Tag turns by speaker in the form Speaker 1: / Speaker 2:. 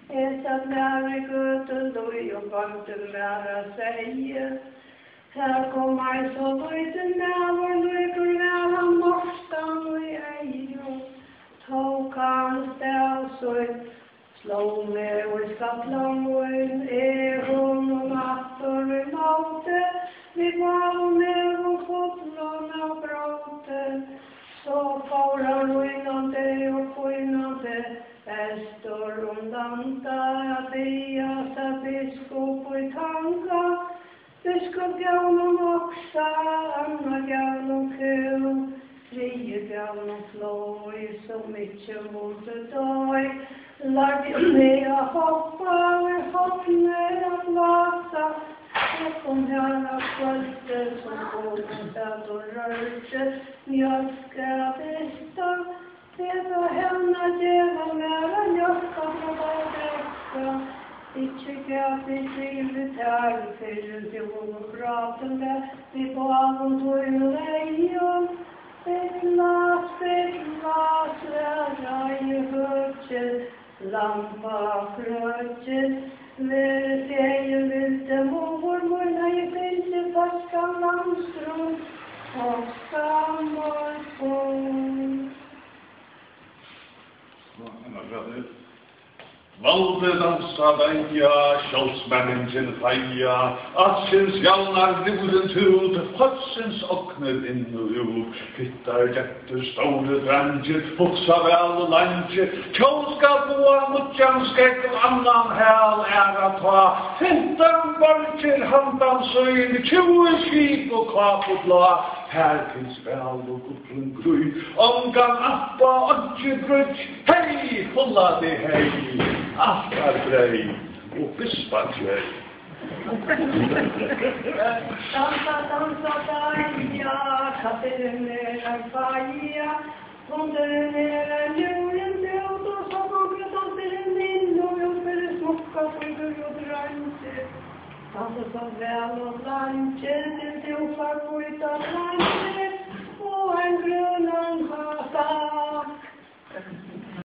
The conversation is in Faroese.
Speaker 1: Satt nära göten då jag vant nära säger. Här kommer så lite nära lyckor nära morstan och jag tog hans där så slå mig och skattlan och hon och nattor i måte. Vi var med och fotlarna och bråte. Så får han innan det och få innan det. Estor undanta att Iasa biskop och i tanka. Biskop gavn också, Anna gavn kul. Frie gavn floj så mycket mot det dag. Lärde mig att hoppa och hoppne att lasa. Jag kom här att kvällte som båten satt och rörde. Mjölka bästa. Det var henne dela nära mjölka på vårdäska. Inte gav det trivligt här för det var pratande. Vi var och tog en lejon. Ett glas, lära i högkött. Lampa krökhet. Med säger lite mormor när jag finns färska landström. Och sammanfång.
Speaker 2: Valde dansa veia, sjálfsmennin til feia, Atsins jálnar lúden tút, Hotsins okner inn og ut, Hittar jettur stóre drangir, Hugsa vel og langir, Kjólskap og mutjan skegg og annan hel æra ta, 15 borgir handan søyn, 20 skip og kap og blå, her finns vel og gudlun grøy, Omgang appa, odje grøy, hei, fulla de hei, Allt brei och bispat brei.
Speaker 1: Dansa, daja, katteren faja. Hunderen en julen död och så några danser in och jag för smocka flyger och drömser. Dansa så väl och lancher, det är ofar på utan lancher.